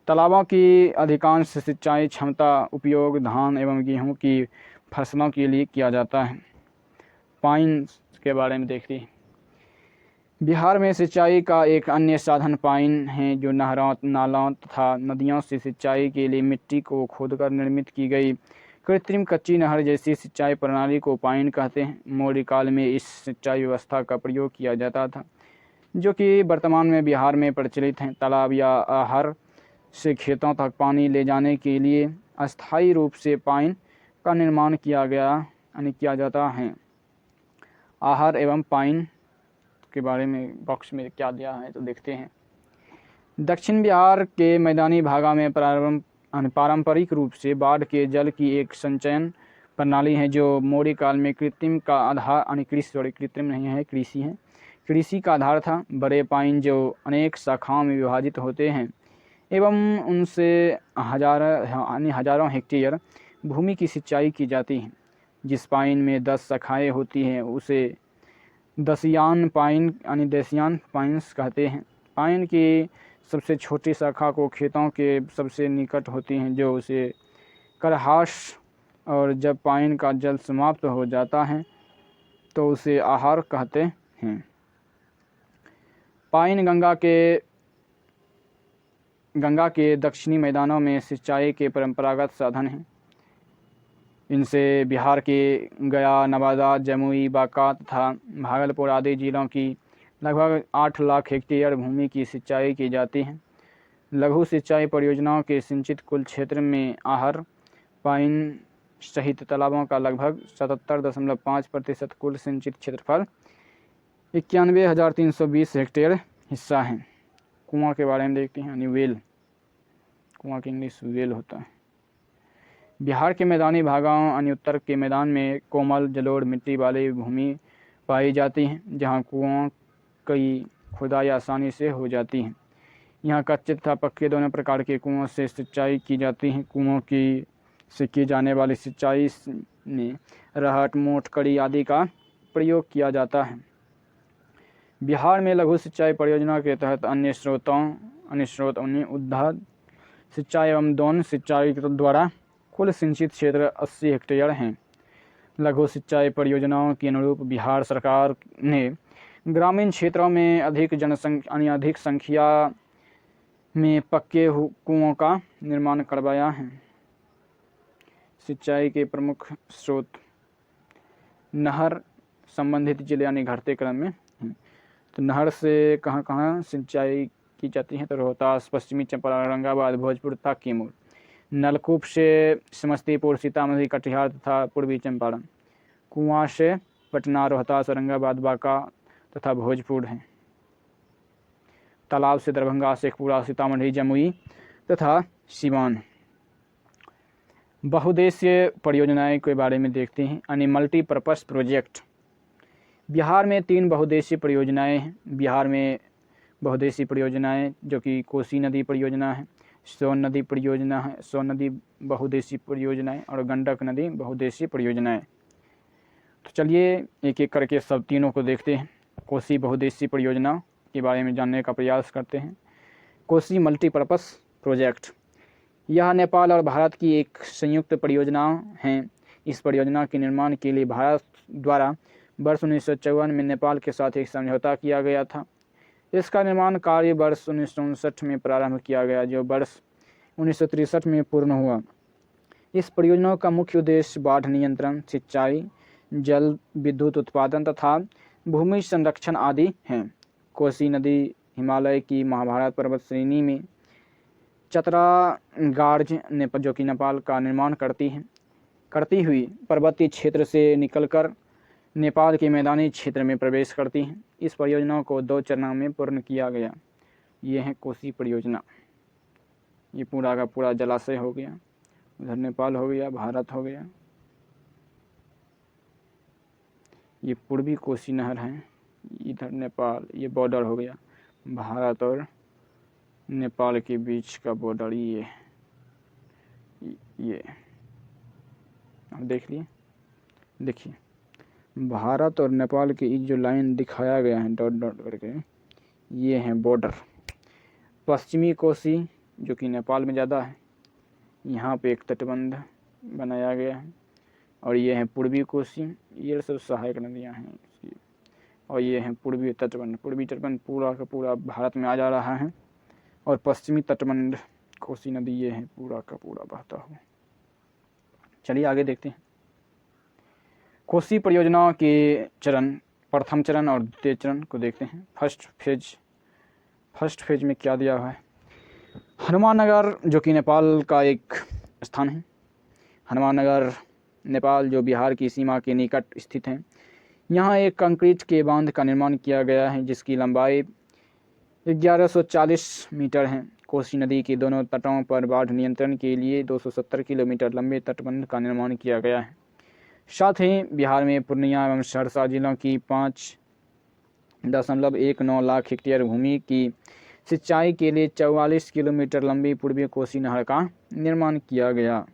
तालाबों की अधिकांश सिंचाई क्षमता उपयोग धान एवं गेहूं की फसलों के लिए किया जाता है। पाइन के बारे में देखते हैं। बिहार में सिंचाई का एक अन्य साधन पाइन है, जो नहरों, नालों तथा नदियों से सिंचाई के लिए मिट्टी को खोदकर निर्मित की गई कृत्रिम कच्ची नहर जैसी सिंचाई प्रणाली को पाइन कहते हैं। मौर्य काल में इस सिंचाई व्यवस्था का प्रयोग किया जाता था, जो कि वर्तमान में बिहार में प्रचलित है। तालाब या आहर से खेतों तक पानी ले जाने के लिए अस्थायी रूप से पाइन का निर्माण किया जाता है। आहर एवं पाइन के बारे में बॉक्स में क्या दिया है तो देखते हैं। दक्षिण बिहार के मैदानी भागों में पारंपरिक रूप से बाढ़ के जल की एक संचयन प्रणाली है, जो मौर्य काल में कृत्रिम का आधार कृत्रिम नहीं है, कृषि का आधार था। बड़े पाइन जो अनेक शाखाओं में विभाजित होते हैं एवं उनसे हजारों हेक्टेयर भूमि की सिंचाई की जाती है। जिस पाइन में 10 शाखाएँ होती हैं उसे देसियन पाइन्स कहते हैं। पाइन की सबसे छोटी शाखा को खेतों के सबसे निकट होती हैं, जो उसे करहास, और जब पाइन का जल समाप्त हो जाता है तो उसे आहर कहते हैं। पाइन गंगा के दक्षिणी मैदानों में सिंचाई के परंपरागत साधन हैं। इनसे बिहार के गया, नवादा, जमुई, बांका तथा भागलपुर आदि जिलों की लगभग 8 लाख हेक्टेयर भूमि की सिंचाई की जाती है। लघु सिंचाई परियोजनाओं के सिंचित कुल क्षेत्र में आहर, पाइन सहित तालाबों का लगभग 77.5% कुल सिंचित क्षेत्रफल 91,320 हेक्टेयर हिस्सा है। कुआं के बारे में देखते हैं, यानी वेल। कुआं की इंग्लिश वेल होता है। बिहार के मैदानी भागों यानी उत्तर के मैदान में कोमल जलोढ़ मिट्टी वाली भूमि पाई जाती है, जहाँ कुओं की खुदाई आसानी से हो जाती है। यहाँ कच्चे तथा पक्के दोनों प्रकार के कुओं से सिंचाई की जाती है। कुओं की से की जाने वाली सिंचाई में रहट, मोठ, कड़ी आदि का प्रयोग किया जाता है। बिहार में लघु सिंचाई परियोजना के तहत अन्य स्रोत उद्धार सिंचाई एवं दोन सिंचाई द्वारा कुल सिंचित क्षेत्र 80 हेक्टेयर हैं। लघु सिंचाई परियोजनाओं के अनुरूप बिहार सरकार ने ग्रामीण क्षेत्रों में अधिक संख्या में पक्के कुओं का निर्माण करवाया है। सिंचाई के प्रमुख स्रोत नहर संबंधित जिले यानी घटते क्रम में हैं। तो नहर से कहाँ कहाँ सिंचाई की जाती है? तो रोहतास, पश्चिमी चंपारण, औरंगाबाद, भोजपुर तथा कैमूर। नलकूप से समस्तीपुर, सीतामढ़ी, कटिहार तथा पूर्वी चंपारण। कुआं से पटना, रोहतास, औरंगाबाद, बांका तथा भोजपुर हैं। तालाब से दरभंगा, शेखपुरा, सीतामढ़ी, जमुई तथा सिवान। बहुउद्देशीय परियोजनाएं के बारे में देखते हैं। यानी मल्टीपर्पज़ प्रोजेक्ट। बिहार में 3 बहुउद्देशीय परियोजनाएं हैं। बिहार में बहुउद्देशीय परियोजनाएं जो कि कोसी नदी परियोजना है, सोन नदी परियोजना है, सोन नदी बहुउद्देशीय परियोजनाएं और गंडक नदी बहुउद्देशीय परियोजनाएं। तो चलिए एक एक करके सब तीनों को देखते हैं। कोसी बहुउद्देशीय परियोजना के बारे में जानने का प्रयास करते हैं। कोसी मल्टीपर्पज़ प्रोजेक्ट, यह नेपाल और भारत की एक संयुक्त परियोजना है। इस परियोजना के निर्माण के लिए भारत द्वारा वर्ष 1954 में नेपाल के साथ एक समझौता किया गया था। इसका निर्माण कार्य वर्ष 1959 में प्रारंभ किया गया, जो वर्ष 1963 में पूर्ण हुआ। इस परियोजना का मुख्य उद्देश्य बाढ़ नियंत्रण, सिंचाई, जल विद्युत उत्पादन तथा भूमि संरक्षण आदि हैं। कोसी नदी हिमालय की महाभारत पर्वत श्रेणी में चतरा गार्ज जो कि नेपाल का निर्माण करती हुई पर्वतीय क्षेत्र से निकलकर नेपाल के मैदानी क्षेत्र में प्रवेश करती हैं। इस परियोजना को 2 चरणों में पूर्ण किया गया। ये है कोसी परियोजना। ये पूरा का पूरा जलाशय हो गया, उधर नेपाल हो गया, भारत हो गया। ये पूर्वी कोसी नहर है, इधर नेपाल, ये बॉर्डर हो गया भारत और नेपाल के बीच का बॉर्डर। ये आप देख लिए, देखिए भारत और नेपाल की जो लाइन दिखाया गया है डॉट डॉट करके, ये है बॉर्डर। पश्चिमी कोसी जो कि नेपाल में ज़्यादा है, यहाँ पे एक तटबंध बनाया गया है। और ये है पूर्वी कोसी, ये सब सहायक नदियाँ हैं इसकी। और ये है पूर्वी तटबंध। पूर्वी तटबंध पूरा का पूरा भारत में आ जा रहा है और पश्चिमी तटबंध कोसी नदी ये है पूरा का पूरा बहता हुआ। चलिए आगे देखते हैं। कोसी परियोजना के चरण, प्रथम चरण और द्वितीय चरण को देखते हैं। फर्स्ट फेज में क्या दिया हुआ है? हनुमाननगर जो कि नेपाल का एक स्थान है। हनुमाननगर नेपाल जो बिहार की सीमा के निकट स्थित है। यहाँ एक कंक्रीट के बांध का निर्माण किया गया है जिसकी लंबाई 1140 मीटर है। कोसी नदी के दोनों तटों पर बाढ़ नियंत्रण के लिए 270 किलोमीटर लंबे तटबंध का निर्माण किया गया है। साथ ही बिहार में पूर्णिया एवं सहरसा जिलों की 5.19 लाख हेक्टेयर भूमि की सिंचाई के लिए 44 किलोमीटर लंबी पूर्वी कोसी नहर का निर्माण किया गया।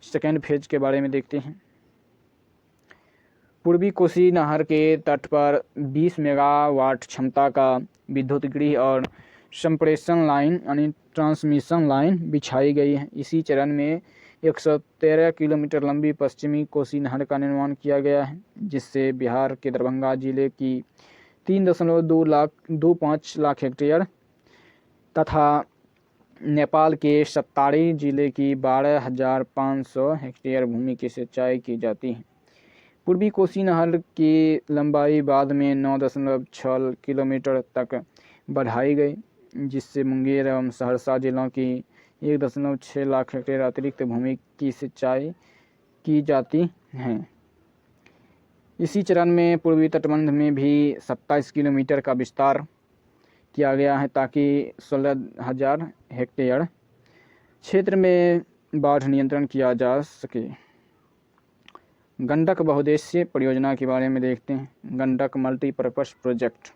सेकेंड फेज के बारे में देखते हैं। पूर्वी कोसी नहर के तट पर 20 मेगावाट क्षमता का विद्युत गृह और संप्रेषण लाइन यानी ट्रांसमिशन लाइन बिछाई गई है। इसी चरण में 113 किलोमीटर लंबी पश्चिमी कोसी नहर का निर्माण किया गया है, जिससे बिहार के दरभंगा जिले की 3.25 लाख हेक्टेयर तथा नेपाल के सत्तारी जिले की 12,500 हेक्टेयर भूमि की सिंचाई की जाती है। पूर्वी कोसी नहर की लंबाई बाद में 9.6 किलोमीटर तक बढ़ाई गई, जिससे मुंगेर एवं सहरसा जिलों की 1.6 लाख हेक्टेयर अतिरिक्त भूमि की सिंचाई की जाती है। इसी चरण में पूर्वी तटबंध में भी 27 किलोमीटर का विस्तार किया गया है ताकि 16,000 हेक्टेयर क्षेत्र में बाढ़ नियंत्रण किया जा सके। गंडक बहुउद्देशीय परियोजना के बारे में देखते हैं। गंडक मल्टीपर्पस प्रोजेक्ट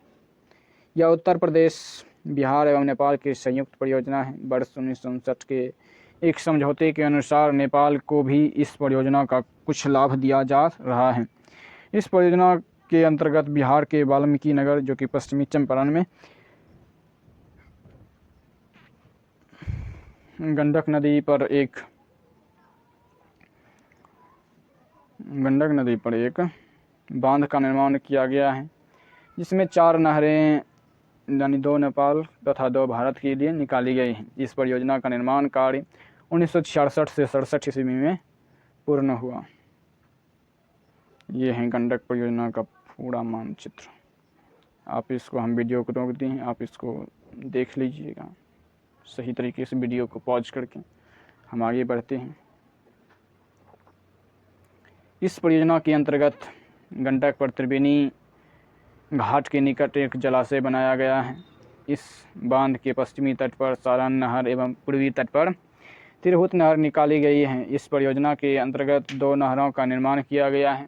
यह उत्तर प्रदेश, बिहार एवं नेपाल की संयुक्त परियोजना है। वर्ष 1959 के एक समझौते के अनुसार नेपाल को भी इस परियोजना का कुछ लाभ दिया जा रहा है। इस परियोजना के अंतर्गत बिहार के वाल्मीकि नगर, जो कि पश्चिमी चंपारण में गंडक नदी पर एक बांध का निर्माण किया गया है, जिसमें 4 नहरें यानी 2 नेपाल तथा 2 भारत के लिए निकाली गई हैं। इस परियोजना का निर्माण कार्य 1966 से 67 ईस्वी में पूर्ण हुआ। ये है गंडक परियोजना का पूरा मानचित्र। आप इसको, हम वीडियो को रोक दिए हैं, आप इसको देख लीजिएगा सही तरीके से वीडियो को पॉज करके। हम आगे बढ़ते हैं। इस परियोजना के अंतर्गत गंडक पर त्रिवेणी घाट के निकट एक जलाशय बनाया गया है। इस बांध के पश्चिमी तट पर सारण नहर एवं पूर्वी तट पर तिरहुत नहर निकाली गई है। इस परियोजना के अंतर्गत 2 नहरों का निर्माण किया गया है।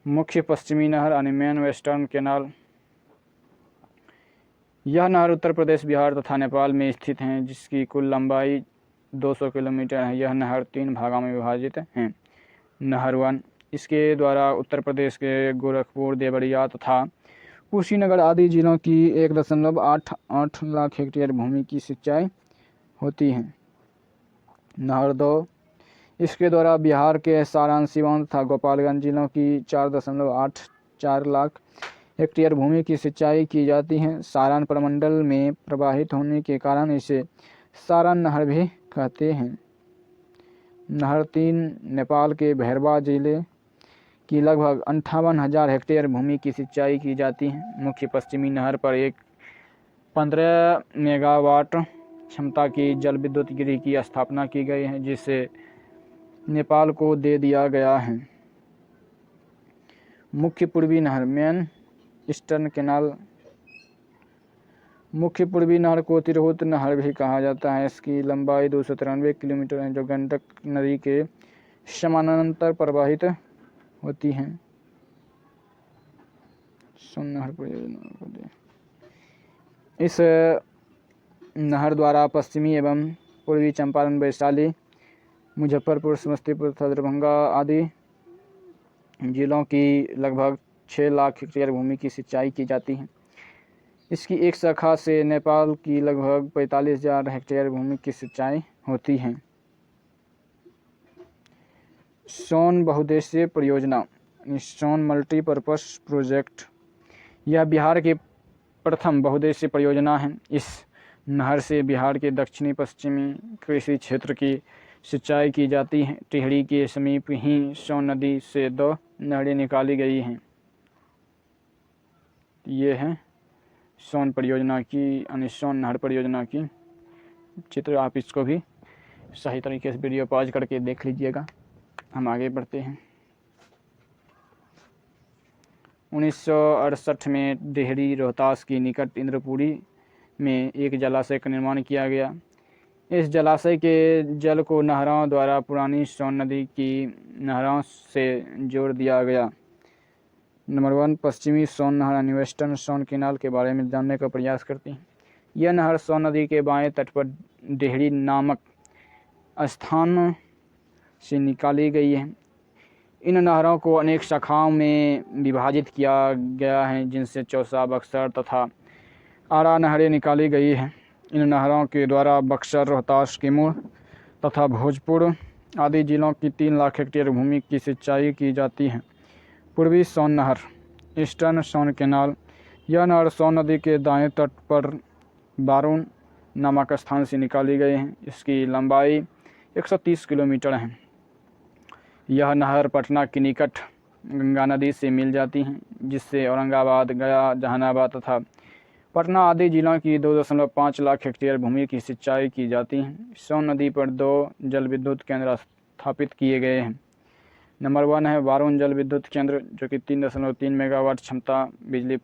मुख्य पश्चिमी नहर यानी मेन वेस्टर्न कैनाल, यह नहर उत्तर प्रदेश, बिहार तथा नेपाल में स्थित है, जिसकी कुल लंबाई 200 किलोमीटर है। यह नहर 3 भागों में विभाजित है। नहर 1, इसके द्वारा उत्तर प्रदेश के गोरखपुर, देवरिया तथा कुशीनगर आदि जिलों की 1.88 लाख हेक्टेयर भूमि की सिंचाई होती है। नहर 2, इसके द्वारा बिहार के सारण, सिवान तथा गोपालगंज जिलों की 4.84 लाख हेक्टेयर भूमि की सिंचाई की जाती है। सारण प्रमंडल में प्रवाहित होने के कारण इसे सारण नहर भी कहते हैं। नहर 3, नेपाल के भैरवा जिले की लगभग 58,000 हेक्टेयर भूमि की सिंचाई की जाती है। मुख्य पश्चिमी नहर पर एक 15 मेगावाट क्षमता की जल विद्युत गृह की स्थापना की गई है, जिसे नेपाल को दे दिया गया है। मुख्य पूर्वी नहर, मेन ईस्टर्न कैनाल, मुख्य पूर्वी नहर को तिरहुत नहर भी कहा जाता है। इसकी लंबाई 293 किलोमीटर है, जो गंडक नदी के समानांतर प्रवाहित होती है। सोन नहर परियोजना को दे। इस नहर द्वारा पश्चिमी एवं पूर्वी चंपारण, वैशाली, मुजफ्फरपुर, समस्तीपुर तथा दरभंगा आदि जिलों की लगभग 6 लाख हेक्टेयर भूमि की सिंचाई की जाती है। इसकी एक शाखा से नेपाल की लगभग 45,000 हेक्टेयर भूमि की सिंचाई होती है। सोन बहुउद्देशीय परियोजना, सोन मल्टीपर्पस प्रोजेक्ट, यह बिहार की प्रथम बहुउद्देशीय परियोजना है। इस नहर से बिहार के दक्षिणी पश्चिमी कृषि क्षेत्र की सिंचाई की जाती है। टिहरी के समीप ही सोन नदी से 2 नहरें निकाली गई हैं। ये है सोन परियोजना की, यानी सोन नहर परियोजना की चित्र। आप इसको भी सही तरीके से वीडियो पॉज करके देख लीजिएगा। हम आगे बढ़ते हैं। 1968 में डेहरी रोहतास की निकट इंद्रपुरी में एक जलाशय का निर्माण किया गया। इस जलाशय के जल को नहरों द्वारा पुरानी सोन नदी की नहरों से जोड़ दिया गया। नंबर 1, पश्चिमी सोन नहर यानी वेस्टर्न सोन कैनाल के बारे में जानने का प्रयास करते हैं। यह नहर सोन नदी के बाएं तट पर डेहरी नामक स्थान से निकाली गई है। इन नहरों को अनेक शाखाओं में विभाजित किया गया है, जिनसे चौसा, बक्सर तथा आरा नहरें निकाली गई हैं। इन नहरों के द्वारा बक्सर, रोहतास, कैमूर तथा भोजपुर आदि जिलों की 3 लाख हेक्टेयर भूमि की सिंचाई की जाती है। पूर्वी सोन नहर, ईस्टर्न सोन कैनाल, यह नहर सोन नदी के दाएं तट पर बारून नामक स्थान से निकाली गई है। इसकी लंबाई 130 किलोमीटर है। यह नहर पटना के निकट गंगा नदी से मिल जाती हैं, जिससे औरंगाबाद, गया, जहानाबाद तथा पटना आदि जिलों की 2.5 लाख हेक्टेयर भूमि की सिंचाई की जाती है। सोन नदी पर 2 जल विद्युत केंद्र स्थापित किए गए हैं। नंबर 1 है बारून जल विद्युत केंद्र, जो कि 3.3 मेगावाट क्षमता बिजली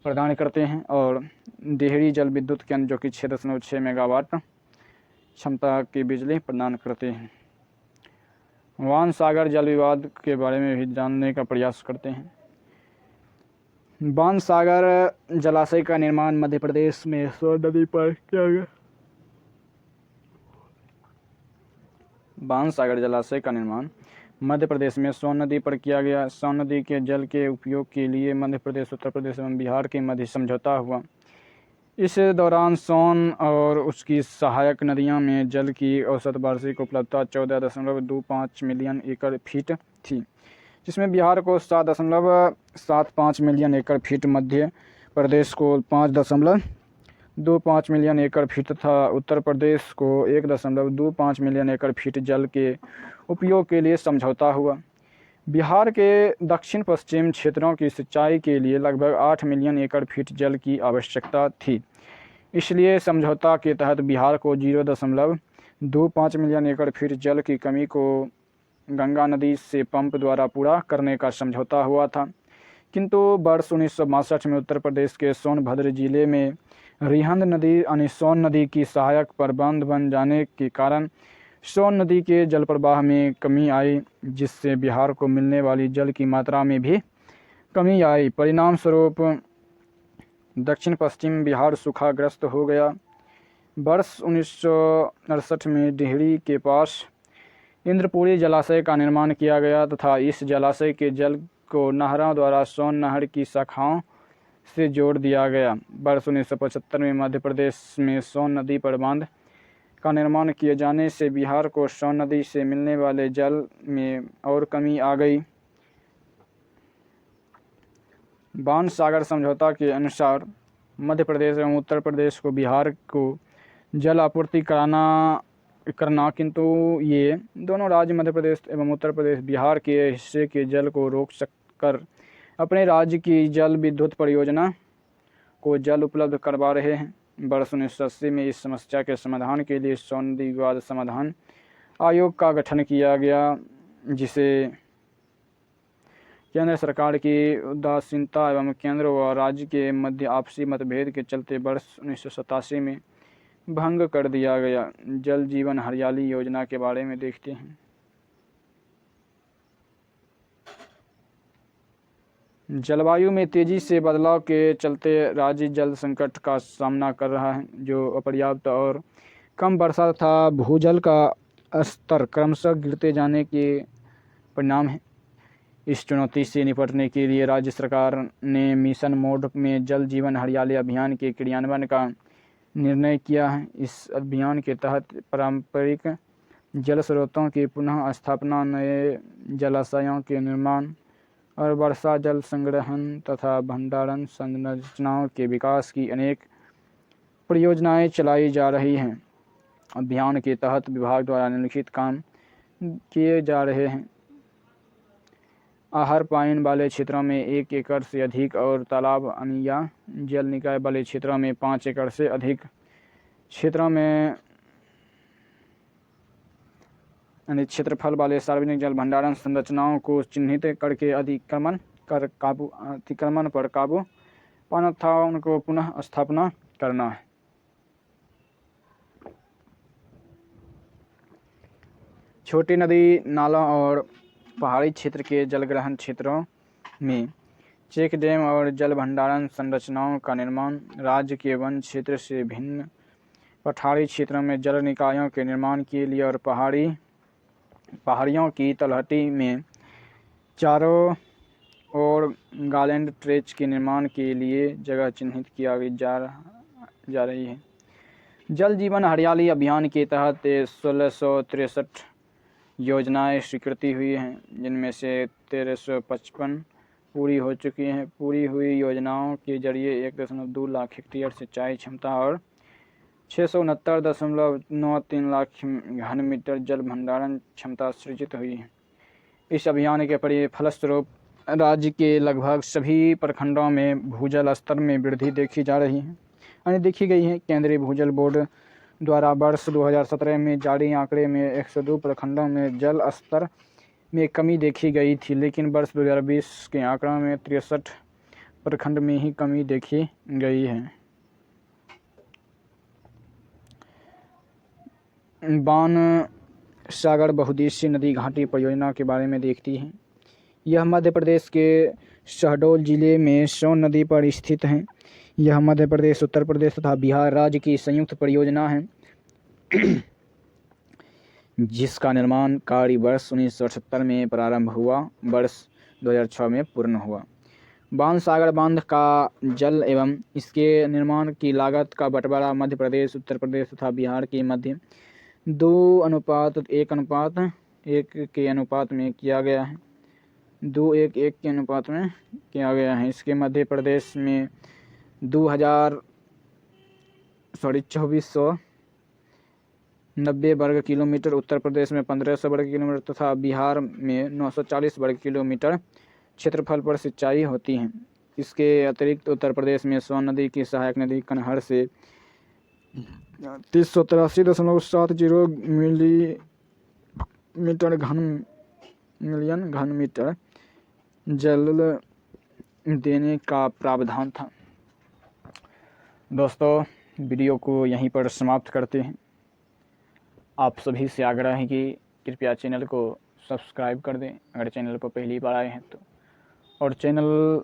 प्रदान करते हैं और डेहरी जल विद्युत केंद्र जो कि 6.6 मेगावाट क्षमता की बिजली प्रदान करते हैं। वान सागर जल विवाद के बारे में भी जानने का प्रयास करते हैं। बाण सागर जलाशय का निर्माण मध्य प्रदेश में सोन नदी पर किया गया। बाण सागर जलाशय का निर्माण मध्य प्रदेश में सोन नदी पर किया गया। सोन नदी के जल के उपयोग के लिए मध्य प्रदेश, उत्तर प्रदेश एवं बिहार के मध्य समझौता हुआ। इस दौरान सोन और उसकी सहायक नदियों में जल की औसत वार्षिक उपलब्धता 14.25 मिलियन एकड़ फीट थी, जिसमें बिहार को 7.75 मिलियन एकड़ फीट, मध्य प्रदेश को 5.25 मिलियन एकड़ फीट तथा उत्तर प्रदेश को 1.25 मिलियन एकड़ फीट जल के उपयोग के लिए समझौता हुआ। बिहार के दक्षिण पश्चिम क्षेत्रों की सिंचाई के लिए लगभग 8 मिलियन एकड़ फीट जल की आवश्यकता थी। इसलिए समझौता के तहत बिहार को 0.25 मिलियन एकड़ फीट जल की कमी को गंगा नदी से पंप द्वारा पूरा करने का समझौता हुआ था। किंतु वर्ष 1962 में उत्तर प्रदेश के सोनभद्र जिले में रिहंद नदी यानी सोन नदी की सहायक पर बांध बन जाने के कारण सोन नदी के जल प्रवाह में कमी आई, जिससे बिहार को मिलने वाली जल की मात्रा में भी कमी आई। परिणाम स्वरूप दक्षिण पश्चिम बिहार सूखाग्रस्त हो गया। वर्ष 1968 में डेहरी के पास इंद्रपुरी जलाशय का निर्माण किया गया तथा इस जलाशय के जल को नहरों द्वारा सोन नहर की शाखाओं से जोड़ दिया गया। वर्ष 1975 में मध्य प्रदेश में सोन नदी पर बांध का निर्माण किए जाने से बिहार को सोन नदी से मिलने वाले जल में और कमी आ गई। बाण सागर समझौता के अनुसार मध्य प्रदेश एवं उत्तर प्रदेश को बिहार को जल आपूर्ति करना, किंतु ये दोनों राज्य मध्य प्रदेश एवं उत्तर प्रदेश बिहार के हिस्से के जल को रोक कर अपने राज्य की जल विद्युत परियोजना को जल उपलब्ध करवा रहे हैं। वर्ष 1980 में इस समस्या के समाधान के लिए सोन नदी विवाद समाधान आयोग का गठन किया गया, जिसे केंद्र सरकार की उदासीनता एवं केंद्र व राज्य के मध्य आपसी मतभेद के चलते वर्ष 1987 में भंग कर दिया गया। जल जीवन हरियाली योजना के बारे में देखते हैं। जलवायु में तेजी से बदलाव के चलते राज्य जल संकट का सामना कर रहा है, जो अपर्याप्त और कम वर्षा तथा भूजल का स्तर क्रमशः गिरते जाने के परिणाम है। इस चुनौती से निपटने के लिए राज्य सरकार ने मिशन मोड में जल जीवन हरियाली अभियान के क्रियान्वयन का निर्णय किया है। इस अभियान के तहत पारंपरिक जल स्रोतों की पुनः स्थापना, नए जलाशयों के निर्माण और वर्षा जल संग्रहण तथा भंडारण संरचनाओं के विकास की अनेक परियोजनाएं चलाई जा रही हैं। अभियान के तहत विभाग द्वारा निम्नलिखित काम किए जा रहे हैं। आहर पाइन वाले क्षेत्रों में 1 एकड़ से अधिक और तालाब या जल निकाय वाले क्षेत्रों में 5 एकड़ से अधिक क्षेत्रों में क्षेत्रफल वाले सार्वजनिक जल भंडारण संरचनाओं को चिन्हित करके अतिक्रमण पर काबू पाना तथा उनको पुनः स्थापना करना है। छोटी नदी नालों और पहाड़ी क्षेत्र के जलग्रहण क्षेत्रों में चेक डैम और जल भंडारण संरचनाओं का निर्माण, राज्य के वन क्षेत्र से भिन्न पठारी क्षेत्रों में जल निकायों के निर्माण के लिए और पहाड़ियों की तलहटी में चारों ओर गार्लेंड ट्रेच के निर्माण के लिए जगह चिन्हित किया जा रही है। जल जीवन हरियाली अभियान के तहत 1663 योजनाएं स्वीकृति हुई हैं, जिनमें से 1355 पूरी हो चुकी हैं। पूरी हुई योजनाओं के जरिए 1.2 लाख हेक्टेयर सिंचाई क्षमता और 669.93 लाख घन मीटर जल भंडारण क्षमता सृजित हुई है। इस अभियान के फलस्वरूप राज्य के लगभग सभी प्रखंडों में भूजल स्तर में वृद्धि देखी गई है। केंद्रीय भूजल बोर्ड द्वारा वर्ष 2017 में जारी आंकड़े में 102 प्रखंडों में जल स्तर में कमी देखी गई थी, लेकिन वर्ष 2020 के आंकड़ों में 63 प्रखंड में ही कमी देखी गई है। बाण सागर बहुउद्देशीय नदी घाटी परियोजना के बारे में देखती है। यह मध्य प्रदेश के शहडोल जिले में सोन नदी पर स्थित है। यह मध्य प्रदेश, उत्तर प्रदेश तथा बिहार राज्य की संयुक्त परियोजना है जिसका निर्माण कार्य वर्ष 1978 में प्रारंभ हुआ, वर्ष 2006 में पूर्ण हुआ। बाण सागर बांध का जल एवं इसके निर्माण की लागत का बंटवारा मध्य प्रदेश, उत्तर प्रदेश तथा बिहार के मध्य 2:1:1 के अनुपात में किया गया है। 2:1:1 के अनुपात में किया गया है। इसके मध्य प्रदेश में 2490 वर्ग किलोमीटर, उत्तर प्रदेश में 1500 वर्ग किलोमीटर तथा बिहार में 940 वर्ग किलोमीटर क्षेत्रफल पर सिंचाई होती है। इसके अतिरिक्त उत्तर प्रदेश में सोन नदी की सहायक नदी कनहर से 383.70 मिलियन घन मीटर जल देने का प्रावधान था। दोस्तों, वीडियो को यहीं पर समाप्त करते हैं। आप सभी से आग्रह है कि कृपया चैनल को सब्सक्राइब कर दें अगर चैनल पर पहली बार आए हैं तो, और चैनल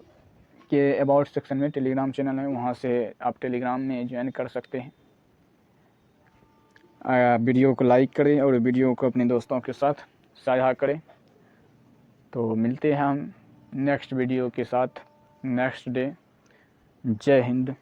के अबाउट सेक्शन में टेलीग्राम चैनल है, वहां से आप टेलीग्राम में ज्वाइन कर सकते हैं। वीडियो को लाइक करें और वीडियो को अपने दोस्तों के साथ साझा करें। तो मिलते हैं हम नेक्स्ट वीडियो के साथ नेक्स्ट डे। जय हिंद।